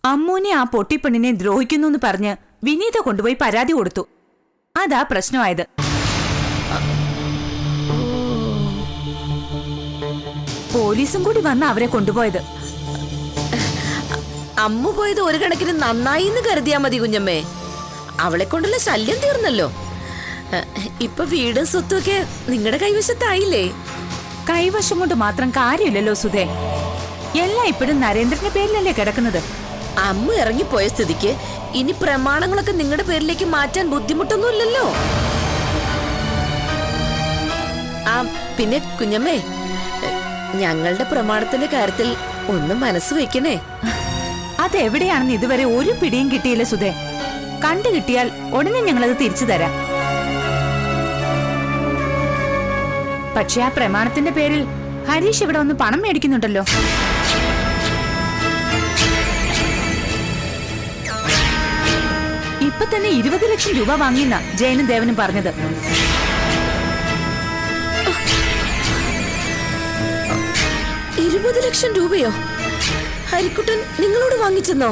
അമ്മൂനെ ആ പൊട്ടിപ്പെണ്ണിനെ ദ്രോഹിക്കുന്നു എന്ന് പറഞ്ഞ് വിനീത കൊണ്ടുപോയി പരാതി കൊടുത്തു. അതാ പ്രശ്നമായത്. പോലീസും കൂടി വന്ന് അവരെ കൊണ്ടുപോയത്. അമ്മു പോയത് ഒരു കണക്കിന് നന്നായി എന്ന് കരുതിയാ മതി കുഞ്ഞമ്മേ. അവളെ കൊണ്ടുള്ള ശല്യം തീർന്നല്ലോ. ഇപ്പൊ വീടും സ്വത്തും ഒക്കെ നിങ്ങളുടെ കൈവശത്തായില്ലേ? കൈവശം കൊണ്ട് മാത്രം കാര്യമില്ലല്ലോ സുധേ. എല്ലാം ഇപ്പോഴും നരേന്ദ്രന്റെ പേരിലല്ലേ കിടക്കുന്നത്. അമ്മ ഇറങ്ങിപ്പോയ സ്ഥിതിക്ക് ഇനി പ്രമാണങ്ങളൊക്കെ നിങ്ങളുടെ പേരിലേക്ക് മാറ്റാൻ ബുദ്ധിമുട്ടൊന്നുമില്ലല്ലോ. ആ പിന്നെ കുഞ്ഞമ്മേ, ഞങ്ങളുടെ പ്രമാണത്തിന്റെ കാര്യത്തിൽ ഒന്ന് മനസ്സ് വെക്കണേ. അതെവിടെയാണെന്ന് ഇതുവരെ ഒരു പിടിയും കിട്ടിയില്ല സുധേ. കണ്ടു കിട്ടിയാൽ ഉടനെ ഞങ്ങളത് തിരിച്ചു തരാം. പക്ഷെ ആ പ്രമാണത്തിന്റെ പേരിൽ ഹരീഷ് ഇവിടെ വന്ന് പണം മേടിക്കുന്നുണ്ടല്ലോ. ഇപ്പൊ തന്നെ 20 ലക്ഷം രൂപ വാങ്ങിയെന്നാ ജയനും ദേവനും പറഞ്ഞത്. ലക്ഷം രൂപയോ? ഹരിക്കുട്ടൻ നിങ്ങളോട് വാങ്ങിച്ചെന്നോ?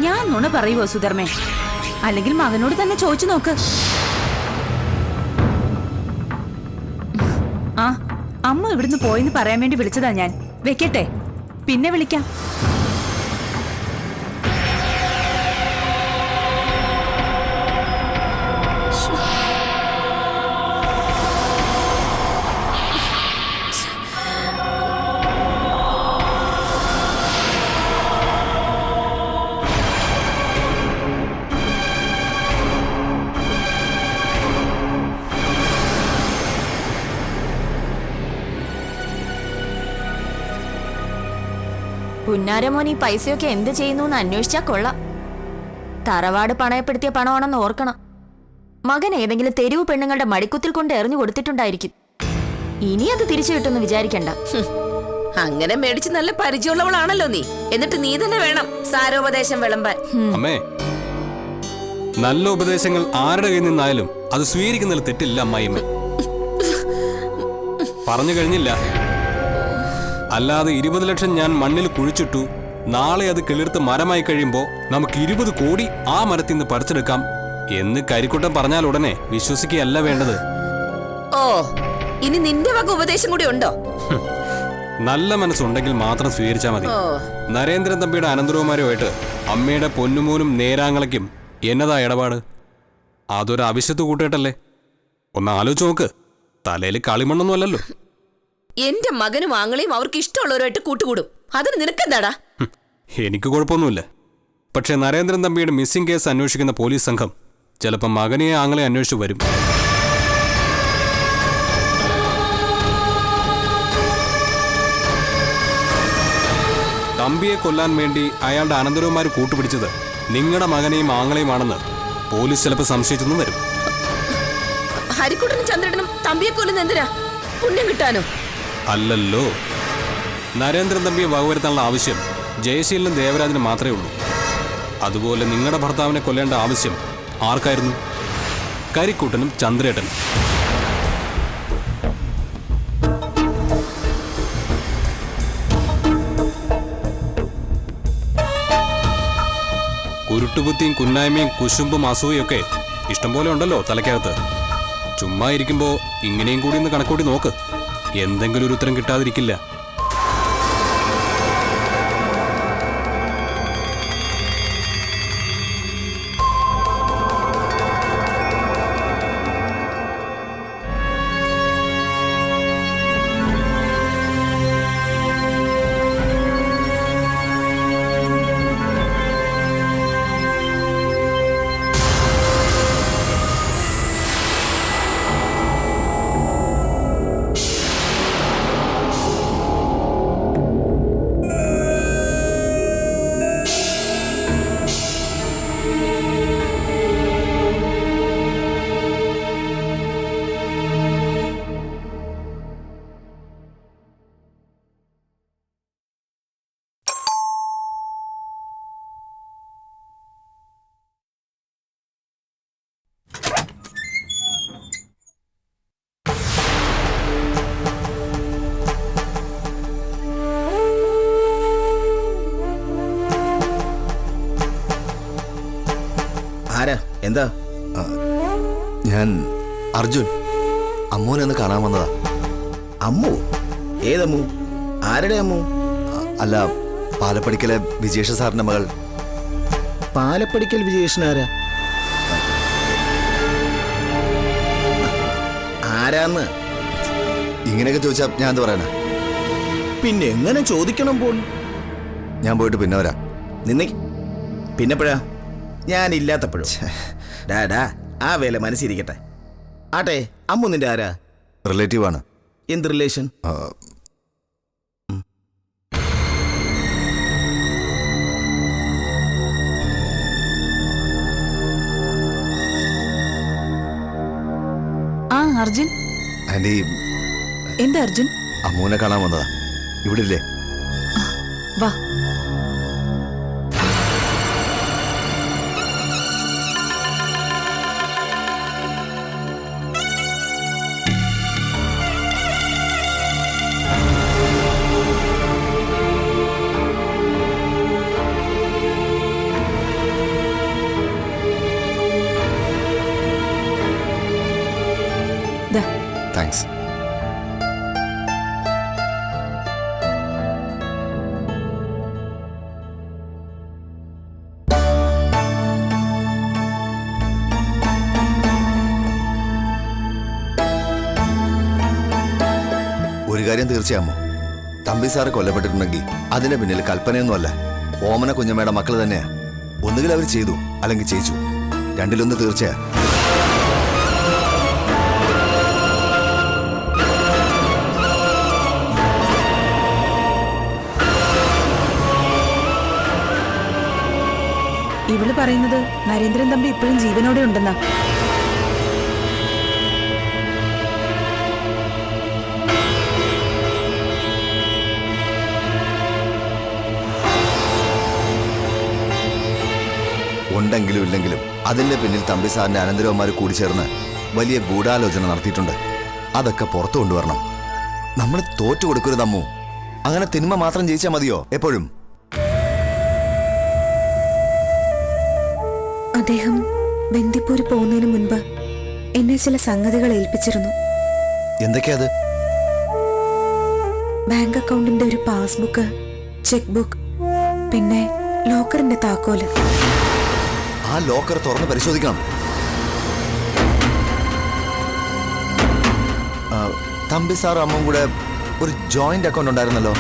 ഞാൻ നുണ പറയുവോ സുധർമ്മേ? അല്ലെങ്കിൽ മകനോട് തന്നെ ചോദിച്ചു നോക്ക്. ആ അമ്മ ഇവിടുന്ന് പോയെന്ന് പറയാൻ വേണ്ടി വിളിച്ചതാ ഞാൻ. വെക്കട്ടെ, പിന്നെ വിളിക്കാം. പുന്നാരമോൻ ഈ പൈസയൊക്കെ എന്ത് ചെയ്യുന്നു എന്ന് അന്വേഷിച്ചാ കൊള്ളാം. തറവാട് പണയപ്പെടുത്തിയ പണമാണെന്ന് ഓർക്കണം. മകൻ ഏതെങ്കിലും തെരുവ് പെണ്ണുങ്ങളുടെ മടിക്കുത്തിൽ കൊണ്ട് എറിഞ്ഞു കൊടുത്തിട്ടുണ്ടായിരിക്കും. ഇനി അത് തിരിച്ചു കിട്ടുമെന്ന് വിചാരിക്കണ്ട. അങ്ങനെ മേടിച്ച് നല്ല പരിചയമുള്ളവളാണല്ലോ നീ. എന്നിട്ട് നീ തന്നെ വേണം സാരോപദേശം വിളമ്പാൻ. അമ്മേ, നല്ല ഉപദേശങ്ങൾ ആരുടെ കയ്യിൽ നിന്നായാലും അത് സ്വീകരിക്കുന്നതിൽ തെറ്റില്ല അമ്മായിമ്മ. പറഞ്ഞു കഴിഞ്ഞില്ല. അല്ലാതെ 20 ലക്ഷം ഞാൻ മണ്ണിൽ കുഴിച്ചിട്ടു, നാളെ അത് കിളിർത്ത് മരമായി കഴിയുമ്പോ നമുക്ക് 20 കോടി ആ മരത്തിൽ നിന്ന് പറിച്ചെടുക്കാം എന്ന് കരിക്കുട്ടൻ പറഞ്ഞാൽ ഉടനെ വിശ്വസിക്കുകയല്ല വേണ്ടത്. ഓ, ഇനി നിന്റെ വക ഉപദേശം കൂടി ഉണ്ടോ? നല്ല മനസ്സുണ്ടെങ്കിൽ മാത്രം സ്വീകരിച്ചാൽ മതി. നരേന്ദ്രൻ തമ്പിയുടെ അനന്തരവുമാരുമായിട്ട് അമ്മയുടെ പൊന്നുമോനും നേരാങ്ങളയ്ക്കും എന്നതാ ഇടപാട്? അതൊരു അവിശ്വത്ത് കൂട്ടിയിട്ടല്ലേ? ഒന്ന് ആലോചിച്ച് നോക്ക്. തലയിൽ കളിമണ്ണൊന്നും അല്ലല്ലോ. എന്റെ മകനും ആങ്ങളെയും അവർക്ക് ഇഷ്ടമുള്ളവരുമായിട്ട് കൂട്ടുകൂടും. അതിന് നിനക്കെന്താടാ? എനിക്ക് കുഴപ്പമൊന്നുമില്ല. പക്ഷെ നരേന്ദ്രൻ തമ്പിയുടെ മിസ്സിംഗ് കേസ് അന്വേഷിക്കുന്ന പോലീസ് സംഘം ചിലപ്പോൾ മകനെ ആങ്ങളെ അന്വേഷിച്ചു വരും. തമ്പിയെ കൊല്ലാൻ വേണ്ടി അയാളുടെ അനന്തരവന്മാർ കൂട്ടുപിടിച്ചത് നിങ്ങളുടെ മകനെയും ആങ്ങളെയുമാണെന്ന് പോലീസ് ചിലപ്പോൾ സംശയിച്ചെന്നും വരും. ഹരിക്കുട്ടനും ചന്ദ്രനും തമ്പിയെ കൊല്ലുന്ന എന്തിനാ? പുണ്യം കിട്ടാനോ? അല്ലല്ലോ. നരേന്ദ്രൻ തമ്പിയെ വകവരുത്താനുള്ള ആവശ്യം ജയശീലനും ദേവരാജനും മാത്രമേ ഉള്ളൂ. അതുപോലെ നിങ്ങളുടെ ഭർത്താവിനെ കൊല്ലേണ്ട ആവശ്യം ആർക്കായിരുന്നു? കരിക്കൂട്ടനും ചന്ദ്രേട്ടനും. കുരുട്ടുബുദ്ധിയും കുന്നായ്മയും കുശുമ്പും അസൂയൊക്കെ ഇഷ്ടംപോലെ ഉണ്ടല്ലോ തലയ്ക്കകത്ത്. ചുമ്മാ ഇരിക്കുമ്പോ ഇങ്ങനെയും കൂടി ഒന്ന് കണക്കൂട്ടി നോക്ക്. എന്തെങ്കിലും ഒരു ഉത്തരം കിട്ടാതിരിക്കില്ല. എന്താ? ഞാൻ അർജുൻ, അമ്മൂനെ ഒന്ന് കാണാൻ വന്നതാ. അമ്മു? ഏതമ്മു? ആരുടെ അമ്മു? അല്ല, പാലപ്പടിക്കലെ വിജേഷ സാറിന്റെ മകൾ. പാലപ്പടിക്കൽ വിജയേഷനാരാ? ആരാന്ന്? ഇങ്ങനെയൊക്കെ ചോദിച്ചാ ഞാൻ എന്താ പറയണേ? പിന്നെ എങ്ങനെ ചോദിക്കണം പോൾ? ഞാൻ പോയിട്ട് പിന്നെ വരാം. നിന്നെ പിന്നെപ്പോഴാ? ഞാനില്ലാത്തപ്പോഴും. ഡാ ആ വേല മനസ്സിരിക്കട്ടെ. ആട്ടെ, അമ്മു നിന്റെ ആരാ? റിലേറ്റീവാണ്. എന്ത് റിലേഷൻ? ആ അർജുൻ. ആന്റി, എന്താ അർജുൻ? അമ്മൂനെ കാണാൻ വന്നതാ. ഇവിടെ ഇല്ലേ? വാ. താങ്ക്സ്. ഒരു കാര്യം തീർച്ചയാമോ, തമ്പി സാറ് കൊല്ലപ്പെട്ടിട്ടുണ്ടെങ്കിൽ അതിന്റെ പിന്നിൽ കൽപ്പനയൊന്നുമല്ല, ഓമന കുഞ്ഞമ്മയുടെ മക്കൾ തന്നെയാ. ഒന്നുകിൽ അവർ ചെയ്തു, അല്ലെങ്കിൽ ചെയ്യിച്ചു. രണ്ടിലൊന്ന് തീർച്ചയാ. ഇവള് പറയുന്നത് നരേന്ദ്രൻ തമ്പി ഇപ്പോഴും ജീവനോടെ ഉണ്ടെന്നാ. ഉണ്ടെങ്കിലും ഇല്ലെങ്കിലും അതിന്റെ പിന്നിൽ തമ്പി സാറിന്റെ അനന്തരവന്മാർ കൂടി ചേർന്ന് വലിയ ഗൂഢാലോചന നടത്തിയിട്ടുണ്ട്. അതൊക്കെ പുറത്തു കൊണ്ടുവരണം. നമ്മൾ തോറ്റു കൊടുക്കരുത് അമ്മു. അങ്ങനെ തിന്മ മാത്രം ജയിച്ചാൽ മതിയോ എപ്പോഴും? അദ്ദേഹം ബന്ദിപ്പൂര് പോകുന്നതിന് മുൻപ് എന്നെ ചില സംഗതികൾ ഏൽപ്പിച്ചിരുന്നു. എന്തൊക്കെയാ അത്? ബാങ്ക് അക്കൗണ്ടിന്റെ ഒരു പാസ്ബുക്ക്, ചെക്ക് ബുക്ക്, പിന്നെ ലോക്കറിന്റെ താക്കോല്. ആ ലോക്കർ തുറന്ന് പരിശോധിക്കണം. തമ്പി സാർ അമ്മും കൂടെ ഒരു ജോയിന്റ് അക്കൗണ്ട് ഉണ്ടായിരുന്നല്ലോ.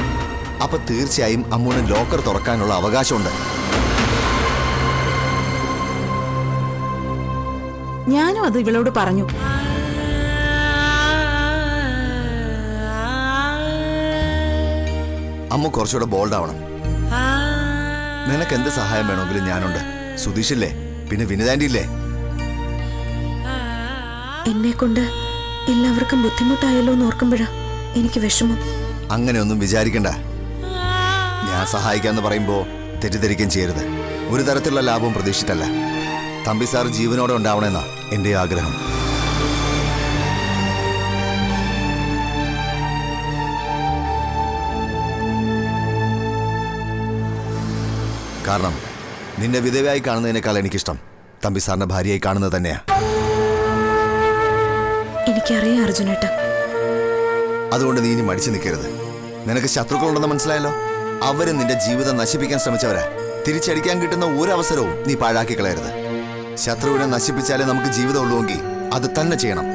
അപ്പൊ തീർച്ചയായും അമ്മുവിന് ലോക്കർ തുറക്കാനുള്ള അവകാശമുണ്ട്. ഞാനും അത് ഇവളോട് പറഞ്ഞു. അമ്മ കുറച്ചുകൂടെ ബോൾഡ് ആവണം. നിനക്ക് എന്ത് സഹായം വേണമെങ്കിലും ഞാനുണ്ട്. സുധീഷില്ലേ, പിന്നെ വിനിതാന്റി ഇല്ലേ? എന്നെ കൊണ്ട് എല്ലാവർക്കും ബുദ്ധിമുട്ടായല്ലോ എന്ന് ഓർക്കുമ്പോഴാ എനിക്ക് വിഷമം. അങ്ങനെയൊന്നും വിചാരിക്കണ്ട. ഞാൻ സഹായിക്കാന്ന് പറയുമ്പോ തെറ്റിദ്ധരിക്കുകയും ചെയ്യരുത്. ഒരു തരത്തിലുള്ള ലാഭവും പ്രതീക്ഷിച്ചിട്ടല്ല. തമ്പി സാർ ജീവനോടെ ഉണ്ടാവണമെന്നാ എന്റെ ആഗ്രഹം. കാരണം നിന്നെ വിധവയായി കാണുന്നതിനേക്കാൾ എനിക്കിഷ്ടം തമ്പി സാറിന്റെ ഭാര്യയായി കാണുന്നത് തന്നെയാ. എനിക്കറിയാം അർജുനേട്ടാ. അതുകൊണ്ട് നീ ഇനി മടിച്ചു നിൽക്കരുത്. നിനക്ക് ശത്രുക്കളുണ്ടെന്ന് മനസ്സിലായല്ലോ. അവര് നിന്റെ ജീവിതം നശിപ്പിക്കാൻ ശ്രമിച്ചവരാ. തിരിച്ചടിക്കാൻ കിട്ടുന്ന ഒരു അവസരവും നീ പാഴാക്കി കളയരുത്. ശത്രുവിനെ നശിപ്പിച്ചാലേ നമുക്ക് ജീവിതം ഉള്ളുവെങ്കിൽ അത് തന്നെ ചെയ്യണം.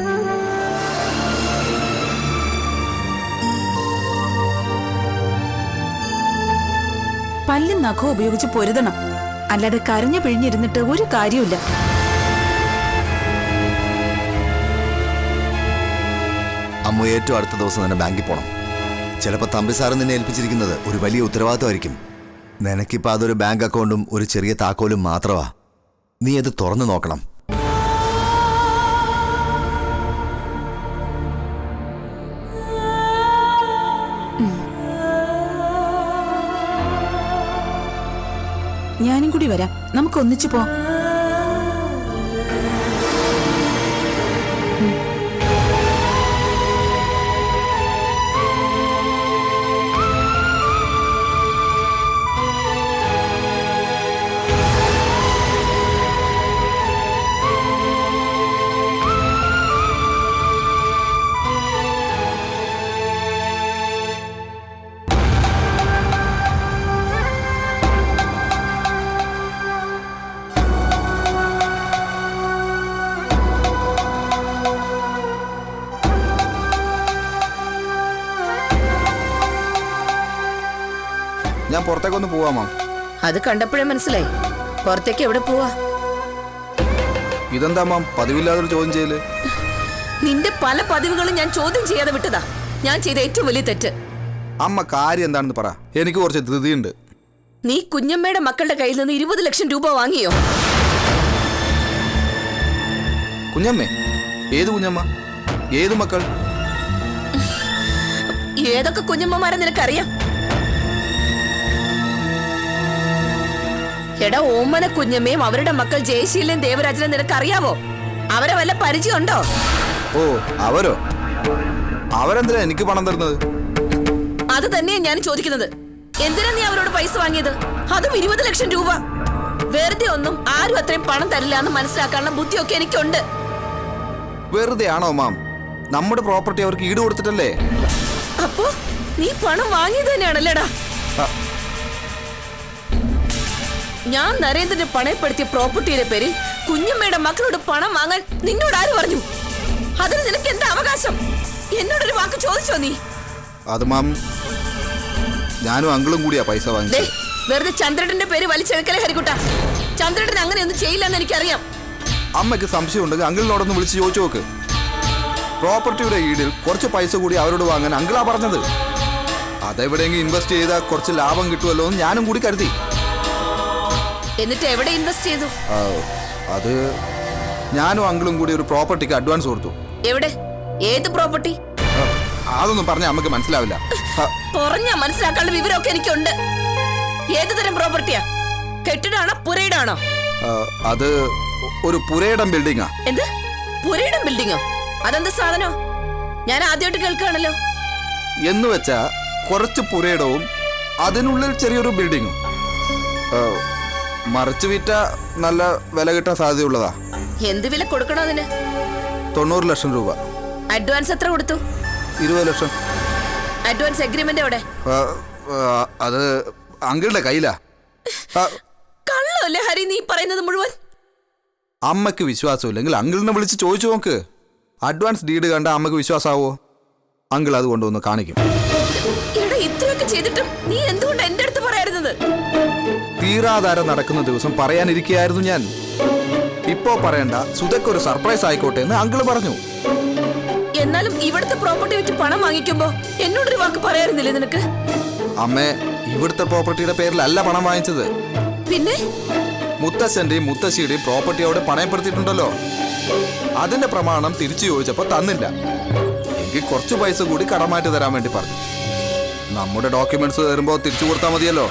പല്ലും നഖവും ഉപയോഗിച്ച് പൊരുതണം. അല്ലാതെ കരഞ്ഞു പിഴിഞ്ഞിരുന്നിട്ട് ഒരു കാര്യമില്ല. അമ്മ ഏറ്റവും അടുത്ത ദിവസം തന്നെ ബാങ്കിൽ പോണം. ചിലപ്പോൾ തമ്പി സാറ് നിന്നെ ഏൽപ്പിച്ചിരിക്കുന്നത് ഒരു വലിയ ഉത്തരവാദിത്തമായിരിക്കും. നിനക്കിപ്പോൾ അതൊരു ബാങ്ക് അക്കൗണ്ടും ഒരു ചെറിയ താക്കോലും മാത്രമാ. നീ അത് തുറന്നു നോക്കണം. ഞാനും കൂടി വരാം. നമുക്ക് ഒന്നിച്ചു പോ. ഞാൻ പുറത്തേക്കൊന്ന് പോവാ മാം. അത് കണ്ടപ്പോഴേ മനസ്സിലായി. പുറത്തേക്ക് എവിടെ പോവാ? ഇതെന്താ മാം പതിവില്ലാതൊരു ചോദ്യം ചെയ്യല്? നിന്റെ പല പതിവുകളും ഞാൻ ചോദ്യം ചെയ്യാതെ വിട്ടതാ. ഞാൻ ചെയ്ത ഏറ്റവും വലിയ തെറ്റ്. അമ്മ കാര്യം എന്താണെന്ന് പറ, എനിക്ക് കുറച്ച് ധൃതിയുണ്ട്. നീ കുഞ്ഞമ്മയുടെ മക്കളുടെ കയ്യിൽ നിന്ന് 20 ലക്ഷം രൂപ വാങ്ങിയോ? കുഞ്ഞമ്മേ? ഏത് കുഞ്ഞമ്മ? ഏത് മക്കൾ? ഏതൊക്കെ കുഞ്ഞമ്മമാരെ നിനക്കറിയാം? എടാ, ഓമന കുഞ്ഞമ്മയും അവരുടെ മക്കൾ ജയശീലയും ദേവരാജനും നിനക്കറിയാവോ? അവരെ വല്ല പരിചയമുണ്ടോ? ഓ, അവരോ? അവരെന്തിനാ എനിക്ക് പണം തരുന്നത്? അത് തന്നെയാ ഞാൻ ചോദിക്കുന്നത്. എന്തിനാ നീ അവരോട് പൈസ വാങ്ങിയത്? അതും 20 ലക്ഷം രൂപ. വെറുതെ ഒന്നും ആരും അത്രയും പണം തരില്ല എന്ന് മനസ്സിലാക്കാനുള്ള ബുദ്ധിയൊക്കെ എനിക്കുണ്ട്. വെറുതെ ആണോ മാം? നമ്മുടെ പ്രോപ്പർട്ടി അവർക്ക് ഈട് കൊടുത്തിട്ടല്ലേ? അപ്പോ നീ പണം വാങ്ങിയത് തന്നെയാണല്ലേടാ? ഞാൻ നരേന്ദ്രനെ പണയപ്പെടുത്തിയ പ്രോപ്പർട്ടിയുടെ പേരിൽ കുഞ്ഞമ്മയുടെ മക്കളോട് പണം വാങ്ങാൻ നിന്നോട് ആര് പറഞ്ഞു? അതിന് നിനക്ക് എന്താ അവകാശം? എന്നോടൊരു വാക്ക് ചോദിച്ചോ നീ? അത് മാം, ഞാനും അങ്കിളും കൂടിയാ പൈസ വാങ്ങിച്ചത്. വെറുതെ ചന്ദ്രന്റെ പേര് വലിച്ചെടുക്കലേ ഹരിക്കുട്ട. ചന്ദ്രൻ അങ്ങനെയൊന്നും ചെയ്യില്ലെന്ന് എനിക്കറിയാം. അമ്മയ്ക്ക് സംശയം ഉണ്ടെങ്കിൽ അങ്കിളിനോടൊന്ന് വിളിച്ച് ചോദിച്ചു നോക്ക്. പ്രോപ്പർട്ടിയുടെ ഈടിൽ കുറച്ച് പൈസ കൂടി അവരോട് വാങ്ങാൻ അങ്കിളാ പറഞ്ഞത്. അതെവിടെയെങ്കിലും ഇൻവെസ്റ്റ് ചെയ്താൽ കുറച്ച് ലാഭം കിട്ടുമല്ലോ എന്ന് ഞാനും കൂടി കരുതി. എന്നിട്ട് എവിടെ ഇൻവെസ്റ്റ് ചെയ്തു? അത് ഞാനും അങ്കിളും കൂടി ഒരു പ്രോപ്പർട്ടിക്ക് അഡ്വാൻസ് കൊടുത്തു. എവിടെ? ഏത് പ്രോപ്പർട്ടി? അതൊന്നും പറഞ്ഞാൽ നമുക്ക് മനസ്സിലാവില്ല. പറഞ്ഞാ മനസ്സിലാക്കാനുള്ള വിവരമൊക്കെ എനിക്കുണ്ട്. ഏത് തരം പ്രോപ്പർട്ടിയാ? കെട്ടിടാണോ പുരയിടാണോ? അത് ഒരു പുരയിടം ബിൽഡിംഗാ. എന്ത് പുരയിടം ബിൽഡിങ്ങോ? അതെന്താ സാധനോ? ഞാൻ ആദ്യമായിട്ട് കേൾക്കുകയാണല്ലോ. എന്ന് വെച്ചാ കുറച്ച് പുരയിടവും അതിനുള്ളിൽ ചെറിയൊരു ബിൽഡിങ്ങും. മറിച്ച് വിറ്റ നല്ല വില കിട്ടാൻ സാധ്യതയുള്ളതാ. എന്ത് വില കൊടുക്കണോ അതിന്? 90 ലക്ഷം രൂപ. അഡ്വാൻസ് എത്ര കൊടുത്തു? 20 ലക്ഷം. അഡ്വാൻസ് എഗ്രിമെന്റ് എവിടെ? അത് അങ്കിളുടെ കയ്യിലാ. കള്ളല്ലേ ഹരി നീ പറയുന്നത് മുഴുവൻ? അമ്മയ്ക്ക് വിശ്വാസമില്ലെങ്കിൽ അങ്കിളിനെ വിളിച്ച് ചോദിച്ചു നോക്ക്. അഡ്വാൻസ് ഡീഡ് കണ്ട അമ്മക്ക് വിശ്വാസമാവോ? അങ്കിൾ അത് കൊണ്ടുവന്ന് കാണിക്കും. എടാ, ഇത്രയൊക്കെ ചെയ്തിട്ടും നീ എന്തുകൊണ്ട് എന്റെ അടുത്ത് പറയാറുന്നത്? തീരാധാരം നടക്കുന്ന ദിവസം പറയാനിരിക്കുകയായിരുന്നു ഞാൻ. ഇപ്പോ പറയണ്ട, സുധയ്ക്കൊരു സർപ്രൈസ് ആയിക്കോട്ടെ എന്ന് അങ്കിള് പറഞ്ഞു. എന്നാലും ഇവിടുത്തെ പ്രോപ്പർട്ടി വിറ്റ് പണം വാങ്ങിക്കുമ്പോ എന്നോടൊരു വാക്ക് പറയാറുന്നില്ലേ നിനക്ക്? അമ്മേ, ഇവിടുത്തെ പ്രോപ്പർട്ടിയുടെ പേരിലല്ല പണം വാങ്ങിച്ചത്. പിന്നെ മുത്തശ്ശന്റെയും മുത്തശ്ശിയുടെയും പ്രോപ്പർട്ടി അവിടെ പണയപ്പെടുത്തിയിട്ടുണ്ടല്ലോ. അതിന്റെ പ്രമാണം തിരിച്ചു ചോദിച്ചപ്പോ തന്നില്ല. എങ്കിൽ കുറച്ച് പൈസ കൂടി കടമാറ്റി തരാൻ വേണ്ടി പറഞ്ഞു. നമ്മുടെ ഡോക്യുമെന്റ്സ് തരുമ്പോ തിരിച്ചു കൊടുത്താൽ മതിയല്ലോ.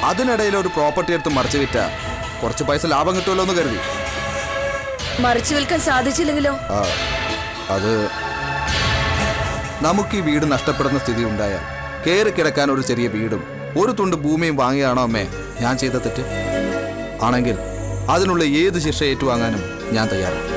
അതിനിടയിൽ ഒരു പ്രോപ്പർട്ടി എടുത്ത് മറിച്ചു വിറ്റ കുറച്ച് പൈസ ലാഭം കിട്ടുമല്ലോ എന്ന് കരുതി. മറിച്ചു വിൽക്കാൻ സാധിച്ചില്ലെങ്കിലോ? അത് നമുക്ക് ഈ വീട് നഷ്ടപ്പെടുന്ന സ്ഥിതി ഉണ്ടായാൽ കയറി കിടക്കാൻ ഒരു ചെറിയ വീടും ഒരു തുണ്ട് ഭൂമിയും വാങ്ങിയാണോ അമ്മേ ഞാൻ ചെയ്ത തെറ്റ്? ആണെങ്കിൽ അതിനുള്ള ഏത് ശിക്ഷ ഏറ്റുവാങ്ങാനും ഞാൻ തയ്യാറാണ്.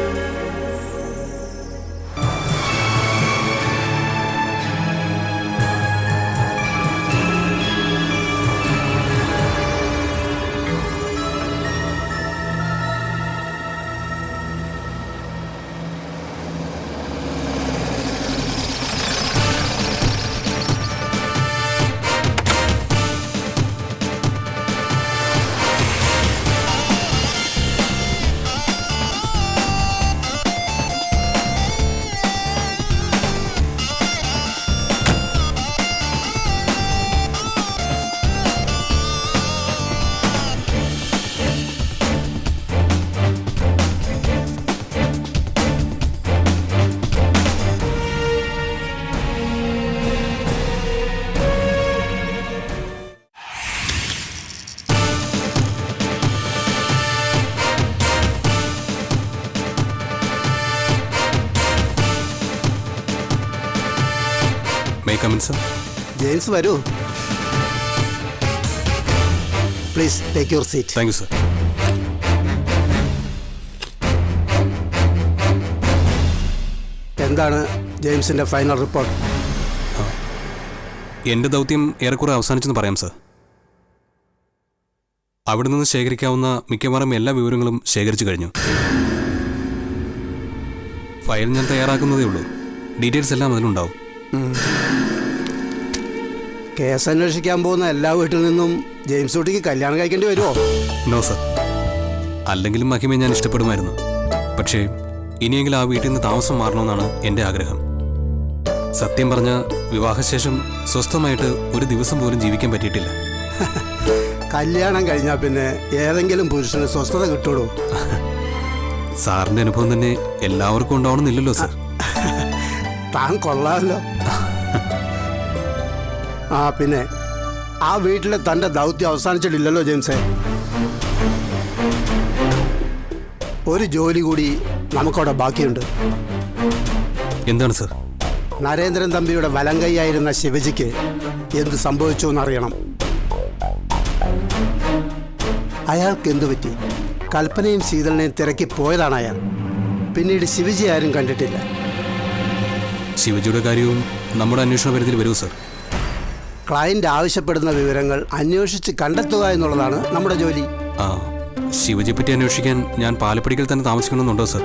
ജെയിംസ് വരൂ. Please take your seat. Thank you sir. എന്താണ് ജെയിംസിന്റെ ഫൈനൽ റിപ്പോർട്ട്? എൻ്റെ ദൗത്യം ഏറെക്കുറെ അവസാനിച്ചെന്ന് പറയാം സർ. അവിടെ നിന്ന് ശേഖരിക്കാവുന്ന മിക്കവാറും എല്ലാ വിവരങ്ങളും ശേഖരിച്ചു കഴിഞ്ഞു. ഫയൽ ഞാൻ തയ്യാറാക്കുന്നതേ ഉള്ളൂ. ഡീറ്റെയിൽസ് എല്ലാം അതിലുണ്ടാവും. കേസ് അന്വേഷിക്കാൻ പോകുന്ന എല്ലാ വീട്ടിൽ നിന്നും ജെയിംസ് കുട്ടിക്ക് കല്യാണം കഴിക്കേണ്ടി വരുമോ? No sir. അല്ലെങ്കിലും മഹിമയെ ഞാൻ ഇഷ്ടപ്പെടുമായിരുന്നു. പക്ഷേ ഇനിയെങ്കിലും ആ വീട്ടിൽ നിന്ന് താമസം മാറണമെന്നാണ് എൻ്റെ ആഗ്രഹം. സത്യം പറഞ്ഞ വിവാഹശേഷം സ്വസ്ഥമായിട്ട് ഒരു ദിവസം പോലും ജീവിക്കാൻ പറ്റിയിട്ടില്ല. കല്യാണം കഴിഞ്ഞാൽ പിന്നെ ഏതെങ്കിലും പുരുഷന് സ്വസ്ഥത കിട്ടുള്ളൂ. സാറിൻ്റെ അനുഭവം തന്നെ എല്ലാവർക്കും ഉണ്ടാവണമെന്നില്ലല്ലോ സർ. താൻ കൊള്ളാമല്ലോ. ആ പിന്നെ ആ വീട്ടിലെ തൻ്റെ ദൗത്യം അവസാനിച്ചിട്ടില്ലല്ലോ ജെയിംസേ. ഒരു ജോലി കൂടി നമുക്കവിടെ ബാക്കിയുണ്ട്. എന്താണ് സർ? നരേന്ദ്രൻ തമ്പിയുടെ വലങ്കൈയായിരുന്ന ശിവജിക്ക് എന്ത് സംഭവിച്ചു എന്നറിയണം. അയാൾക്ക് എന്തു പറ്റി? കൽപ്പനയും ശീതളിനെയും തിരക്കി പോയതാണ് അയാൾ. പിന്നീട് ശിവജി ആരും കണ്ടിട്ടില്ല. ശിവജിയുടെ കാര്യവും നമ്മുടെ അന്വേഷണ പരിധിയിൽ വരൂ സർ. ക്ലയന്റ് ആവശ്യപ്പെടുന്ന വിവരങ്ങൾ അന്വേഷിച്ച് കണ്ടെത്തുക എന്നുള്ളതാണ് നമ്മുടെ ജോലി. ആ, ശിവജിയെ പറ്റി അന്വേഷിക്കാൻ ഞാൻ പാലപ്പടിക്കൽ തന്നെ താമസിക്കണമെന്നുണ്ടോ സർ?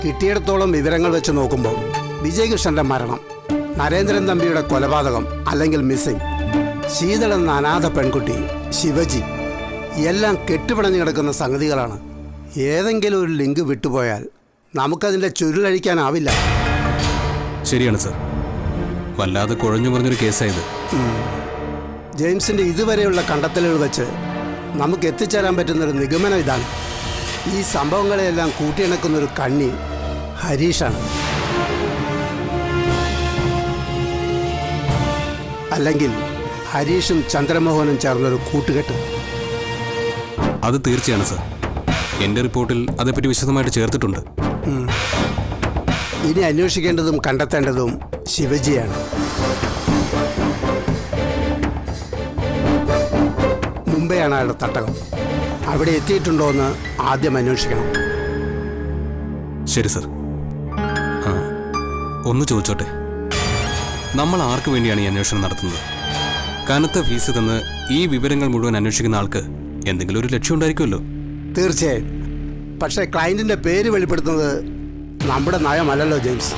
കിട്ടിയിടത്തോളം വിവരങ്ങൾ വെച്ച് നോക്കുമ്പോൾ വിജയകൃഷ്ണന്റെ മരണം, നരേന്ദ്രൻ തമ്പിയുടെ കൊലപാതകം അല്ലെങ്കിൽ മിസ്സിംഗ്, ശീതൾ എന്ന അനാഥ പെൺകുട്ടി, ശിവജി, എല്ലാം കെട്ടുപിണഞ്ഞു കിടക്കുന്ന സംഗതികളാണ്. ഏതെങ്കിലും ഒരു ലിങ്ക് വിട്ടുപോയാൽ നമുക്കതിൻ്റെ ചുരുളഴിക്കാനാവില്ല. ശരിയാണ് സർ. വല്ലാതെ കുഴഞ്ഞു പറഞ്ഞൊരു കേസായത്. ജെയിംസിന്റെ ഇതുവരെയുള്ള കണ്ടെത്തലുകൾ വെച്ച് നമുക്ക് എത്തിച്ചേരാൻ പറ്റുന്നൊരു നിഗമനം ഇതാണ്: ഈ സംഭവങ്ങളെയെല്ലാം കൂട്ടിയിണക്കുന്നൊരു കണ്ണി ഹരീഷാണ്. അല്ലെങ്കിൽ ഹരീഷും ചന്ദ്രമോഹനും ചേർന്നൊരു കൂട്ടുകെട്ട്. അത് തീർച്ചയാണ് സർ. എൻ്റെ റിപ്പോർട്ടിൽ അതേപ്പറ്റി വിശദമായിട്ട് ചേർത്തിട്ടുണ്ട്. ഇനി അന്വേഷിക്കേണ്ടതും കണ്ടെത്തേണ്ടതും ശിവജിയാണ്. മുംബൈയാണ് അയാളുടെ തട്ടകം. അവിടെ എത്തിയിട്ടുണ്ടോ എന്ന് ആദ്യം അന്വേഷിക്കണം. ശരി സർ. ആ, ഒന്ന് ചോദിച്ചോട്ടെ, നമ്മൾ ആർക്ക് വേണ്ടിയാണ് ഈ അന്വേഷണം നടത്തുന്നത്? കനത്ത ഫീസ് തന്ന് ഈ വിവരങ്ങൾ മുഴുവൻ അന്വേഷിക്കുന്ന ആൾക്ക് എന്തെങ്കിലും ഒരു ലക്ഷ്യം ഉണ്ടായിരിക്കുമല്ലോ. തീർച്ചയായും. പക്ഷേ ക്ലയന്റിന്റെ പേര് വെളിപ്പെടുത്തുന്നത് നമ്മുടെ നയമല്ലല്ലോ ജെയിംസ്.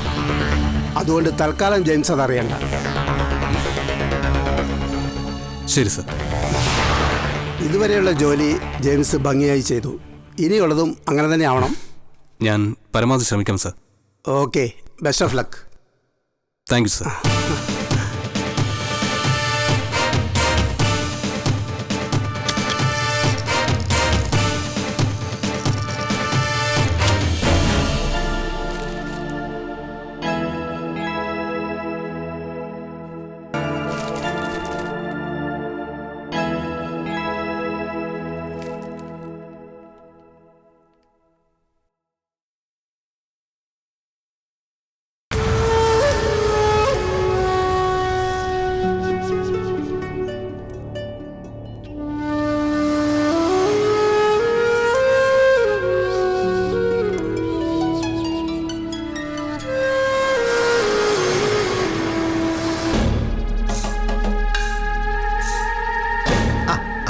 അതുകൊണ്ട് തൽക്കാലം ജെയിംസ് അതറിയണ്ട. ശരി സർ. ഇതുവരെയുള്ള ജോലി ജെയിംസ് ഭംഗിയായി ചെയ്തു. ഇനിയുള്ളതും അങ്ങനെ തന്നെ ആവണം. ഞാൻ പരമാവധി ശ്രമിക്കാം sir. Okay, best of luck. Thank you sir.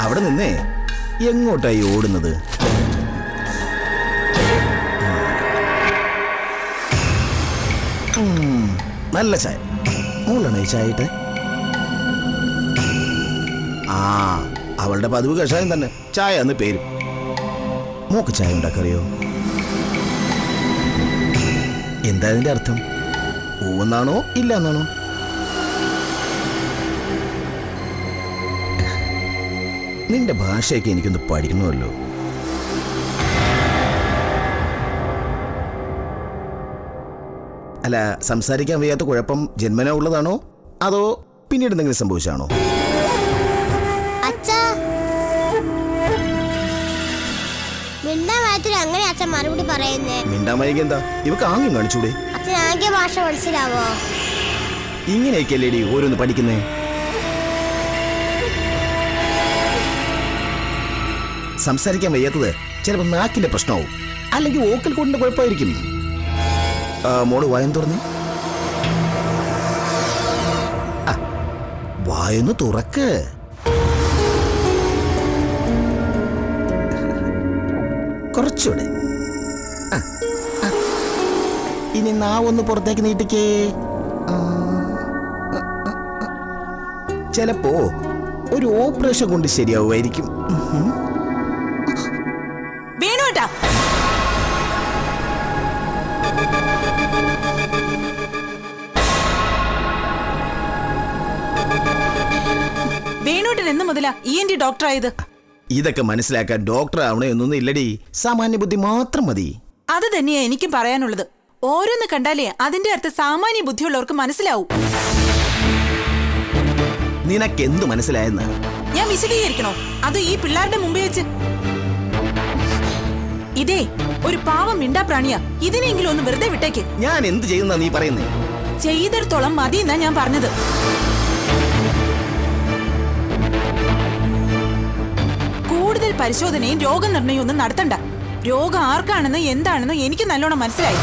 അവിടെ നിന്നേ എങ്ങോട്ടായി ഓടുന്നത്? നല്ല ചായ. മോളാണ് ഈ ചായ ഇട്ട്? ആ, അവളുടെ പതിവ് കഷായം തന്നെ. ചായ എന്ന് പേര്. മോക്ക് ചായ ഉണ്ടാക്കറിയോ? എന്താ അതിന്റെ അർത്ഥം? പൂവെന്നാണോ ഇല്ല എന്നാണോ? നിന്റെ ഭാഷയൊക്കെ എനിക്കൊന്ന് പഠിക്കണമല്ലോ. അല്ല, സംസാരിക്കാൻ വയ്യാത്ത കുഴപ്പം ജന്മന ഉള്ളതാണോ അതോ പിന്നീട് എന്തെങ്കിലും സംഭവിച്ചാണോ? അങ്ങനെ അച്ഛൻ മറുപടി പറയുന്നേ? മിണ്ടാ മൈകി എന്താ? ഇവക്ക് ആംഗ്യം കാണിച്ചൂടെ? അച്ഛൻ ആംഗ്യ ഭാഷ മനസ്സിലാവോ? ഇങ്ങനെയൊക്കെയല്ലേടി ഓരോന്ന് പഠിക്കുന്നേ. സംസാരിക്കാൻ വയ്യാത്തത് ചിലപ്പോൾ നാക്കിന്റെ പ്രശ്നമാവും, അല്ലെങ്കിൽ ഓക്കൽ കൊണ്ടിന്റെ കുഴപ്പമായിരിക്കും. മോള് വായം തുറന്ന് വായൊന്ന് തുറക്ക്. കുറച്ചുകൂടെ. ഇനി നാവൊന്ന് പുറത്തേക്ക് നീട്ടിക്കേ. ചിലപ്പോ ഒരു ഓപ്പറേഷൻ കൊണ്ട് ശരിയാവുമായിരിക്കും. വേണുട്ടാ, വേണുട്ടൻ എന്ന് മുതലാ ENT ഡോക്ടറായത്? ഇതൊക്കെ മനസ്സിലാക്കാൻ ഡോക്ടർ ആവണോ എന്നൊന്നും ഇല്ലടി, സാമാന്യ ബുദ്ധി മാത്രം മതി. അത് തന്നെയാ എനിക്കും പറയാനുള്ളത്. ഓരോന്ന് കണ്ടാലേ അതിന്റെ അർത്ഥം സാമാന്യ ബുദ്ധിയുള്ളവർക്ക് മനസ്സിലാവും. നിനക്കെന്തു മനസ്സിലായെന്ന് ഞാൻ വിശദീകരിക്കണോ? അത് ഈ പിള്ളേരുടെ മുമ്പിൽ വെച്ച്? ഇതേ ഒരു പാവം മിണ്ടാപ്രാണിയാ. ഇതിനെങ്കിലും ഒന്ന് വെറുതെ വിട്ടേക്ക്. ഞാൻ എന്ത് ചെയ്യുന്ന നീ പറയുന്നേ? ചെയ്തിടത്തോളം മതി എന്നാ ഞാൻ പറഞ്ഞത്. കൂടുതൽ പരിശോധനയും രോഗനിർണയവും ഒന്നും നടത്തണ്ട. രോഗം ആർക്കാണെന്ന് എന്താണെന്ന് എനിക്ക് നല്ലോണം മനസ്സിലായി.